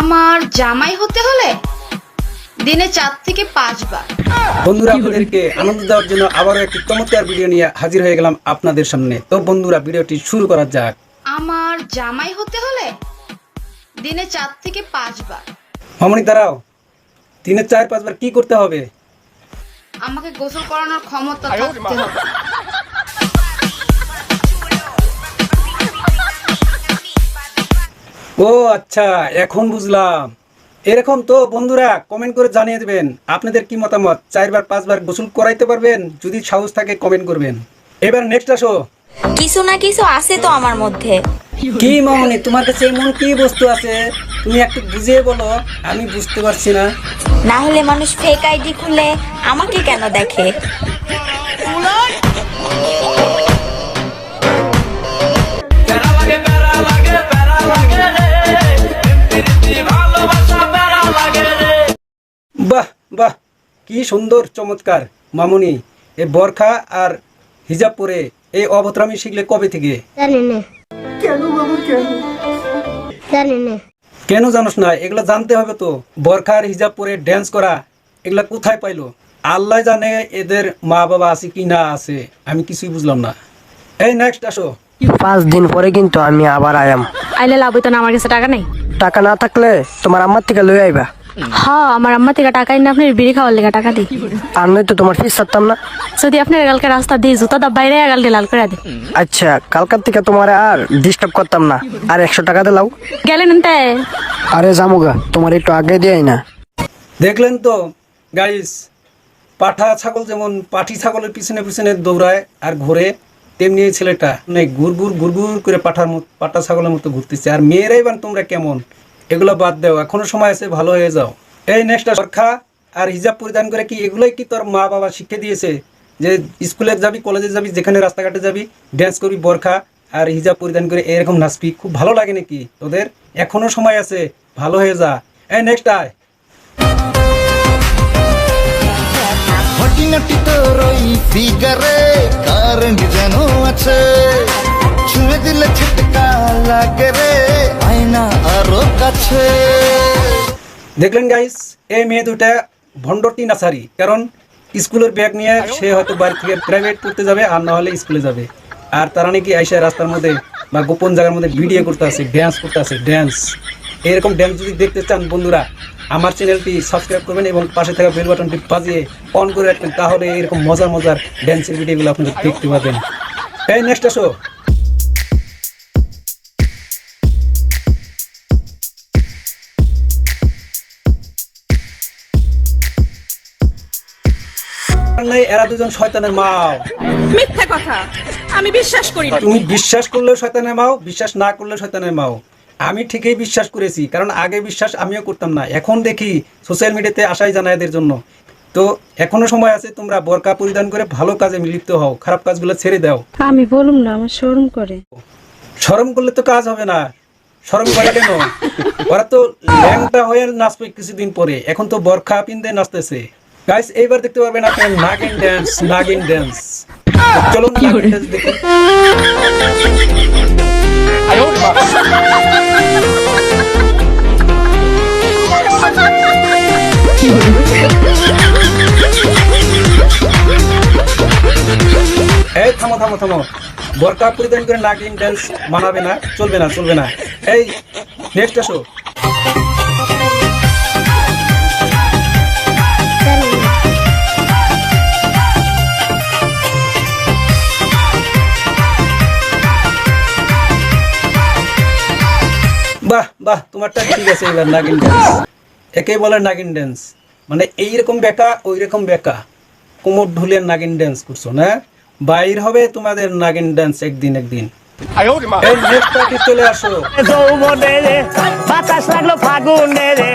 আমার জামাই হতে হলে দিনে 4 থেকে 5 বার। বন্ধুরা, আপনাদেরকে আনন্দ দেওয়ার জন্য আবারও একটি চমৎকার ভিডিও নিয়ে হাজির হয়ে গেলাম আপনাদের সামনে। তো বন্ধুরা, ভিডিওটি শুরু করা যাক। আমার জামাই হতে হলে দিনে 4 থেকে 5 বার। মামনি দাঁড়াও, দিনে 4-5 বার কি করতে হবে? আমাকে গোসল করানোর ক্ষমতা থাকতে হবে। ও আচ্ছা, এখন বুঝলাম। এরকম তো বন্ধুরা কমেন্ট করে জানিয়ে দেবেন আপনাদের কি মতামত। 4-5 বার গোসল করাইতে পারবেন? যদি সাহস থাকে কমেন্ট করবেন। এবার নেক্সট আসো। কিছু না কিছু আছে তো আমার মধ্যে। কি মামনি, তোমার কাছে এমন কি বস্তু আছে? তুমি একটু বুঝিয়ে বলো, আমি বুঝতে পারছি না। না হলে মানুষ ফেক আইডি খুলে আমাকে কেন দেখে? বাহ বাহ, কি সুন্দর চমৎকার মামুনি। এই বরখা আর হিজাব পরে এই অভদ্রামি শিখলে কবে থেকে? কেন জানোস না? এগুলা জানতে হবে তো। বরখা আর হিজাব পরে ড্যান্স করা এগুলা কোথায় পাইলো? আল্লাহ জানে এদের মা বাবা আছে কি না আছে, আমি কিছুই বুঝলাম না। এই নেক্সট আসো। 5 দিন পরে কিন্তু আমি আবার আয়াম। আইলে লাভ হইতো না, আমার কাছে টাকা নাই। টাকা না থাকলে তোমার আম্মার থেকে লই আইবা। হ্যাঁ, আমার আম্মা থেকে টাকা না, আপনার বিড়ি খাওয়ার লেগে টাকা দিই। আর নয়তো তোমার ফিস ছাড়তাম না। যদি আপনার কালকে রাস্তা দিয়ে জুতা দা বাইরে গালকে লাল করে দিই। আচ্ছা, কালকার থেকে তোমার আর ডিস্টার্ব করতাম না। আর 100 টাকা দিলাও। গেলেন এনতে? আরে জামুগা, তোমার একটু আগে দিয়াই না। দেখলেন তো গাইস, পাঠা ছাগল যেমন পাঠি ছাগলের পিছনে পিছনে দৌড়ায় আর ঘোরে, তেমনি এই ছেলেটা ঘুরঘুর ঘুরঘুর করে পাঠা ছাগলের মতো ঘুরতেছে। আর মেয়েরাই বান তোমরা কেমন? এগুলো বাদ দাও, এখনো সময় আছে, ভালো হয়ে যাও। এই নেক্সট বরখা আর হিজাব পরিধান করে কি এগুলোই কি তোর মা বাবা শিক্ষা দিয়েছে যে স্কুলে যাবি, কলেজে যাবি, যেখানে রাস্তাঘাটে যাবি ড্যান্স করবি, বরখা আর হিজাব পরিধান করে এরকম নাচবি? খুব ভালো লাগে নাকি তোদের? এখনো সময় আছে, ভালো হয়ে যা। এই নেক্সট আয়। হটিনাটি তোর ওই ফিগারে কারেন্ট যেন আছে, ছুঁয়ে দিলে ছিটকা লাগে রে, আয়না আরো কাছে। দেখলেন গাইস, এই মেয়ে দুটা ভণ্ডটি নাচারি। কারণ স্কুলের ব্যাগ নিয়ে সে হয়তো বাড়ি থেকে প্রাইভেট পড়তে যাবে, আর না হলে স্কুলে যাবে। আর তারা নাকি আইসা রাস্তার মধ্যে বা গোপন জায়গার মধ্যে ভিডিও করতে আছে, ড্যান্স করতে আছে, ড্যান্স। এরকম ড্যান্স যদি দেখতে চান বন্ধুরা, আমার চ্যানেলটি সাবস্ক্রাইব করবেন এবং পাশে থাকা বেল বাটনটি বাজিয়ে অন করে রাখবেন। তাহলে এরকম মজার মজার ড্যান্সের ভিডিওগুলো আপনারা দেখতে পাবেন। এই নেক্সট আসো। এরা দুজন শয়তানের মাও। মিথ্যা কথা, আমি বিশ্বাস করি না। তুমি বিশ্বাস করলেও শয়তানের মাও, বিশ্বাস না করলেও শয়তানের মাও। আমি ঠিকই বিশ্বাস করেছি, কারণ আগে বিশ্বাস আমিও করতাম না। এখন দেখি সোশ্যাল মিডিয়াতে আসাই জানা এদের জন্য। তো এখনো সময় আছে, তোমরা বোরকা পরিধান করে ভালো কাজে লিপ্ত হও, খারাপ কাজগুলো ছেড়ে দাও। আমি বলুম না, আমার শরম করে। শরম করলে তো কাজ হবে না। শরম করে কেন? ওরা তো ল্যাংটা হয়ে নাচবে কিছুদিন পরে, এখন তো বোরকা পিন্দে নাচতেছে। গাইস, এইবার দেখতে পারবেন আপনার নাগিন ড্যান্স। নাগিন ড্যান্স, চলুন নাগিন ড্যান্স দেখুন। এই থামো থামো থামো, বোরকা পরিধান করে নাগিন ড্যান্স মানাবে না, চলবে না, চলবে না। এই নেক্সট আসো। বাহ বাহ, তোমারটা ঠিক আছে। এবার নাগিন ড্যান্স, একে বলে নাগিন ড্যান্স। মানে এইরকম বেকা ওই রকম বেকা, কোমর ঢুলে নাগিন ড্যান্স করছো না? বাইর হবে তোমাদের নাগিন ড্যান্স একদিন একদিন। এই নেক্সট পার্টি চলে আসো। যৌবনে রে বাতাস লাগলো ফাগুনে রে,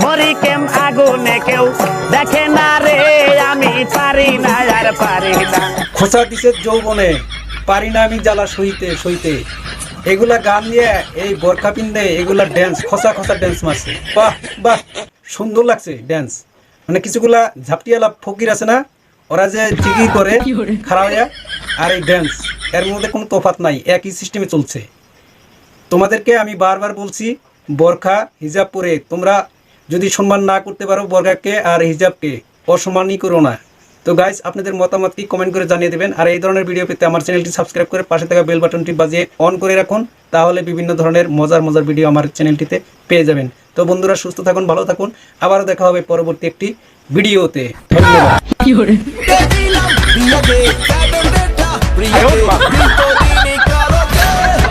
মরি কেম আগুনে, কেউ দেখে না রে, আমি পারি না আর পারি না। খোঁচা দিছে যৌবনে, পারি না আমি জ্বালা সইতে সইতে। এগুলা গান নিয়ে এই বোরখা পিন্দে এগুলা ড্যান্স, খোঁচা খোঁচা ড্যান্স মারছে। বাহ বাহ, সুন্দর লাগছে ড্যান্স। মানে কিছুগুলা ঝাপটিয়ালা ফকির আছে না, ওরা যে জিগির করে খাড়া হইয়া, আর এই ড্যান্স, এর মধ্যে কোনো তফাৎ নাই, একই সিস্টেমে চলছে। তোমাদেরকে আমি বারবার বলছি বোরখা হিজাব পরে তোমরা যদি সম্মান না করতে পারো বোরখাকে আর হিজাবকে, অসম্মানই করো না। তো গাইস, আপনাদের মতামত কি কমেন্ট করে জানিয়ে দেবেন। আর এই ধরনের ভিডিও পেতে আমার চ্যানেলটি সাবস্ক্রাইব করে পাশে থাকা বেল বাটনটি বাজিয়ে অন করে রাখুন, তাহলে বিভিন্ন ধরনের মজার ভিডিও আমার চ্যানেলটিতে পেয়ে যাবেন। তো বন্ধুরা, সুস্থ থাকুন, ভালো থাকুন, আবারও দেখা হবে পরবর্তী একটি ভিডিওতে। ধন্যবাদ।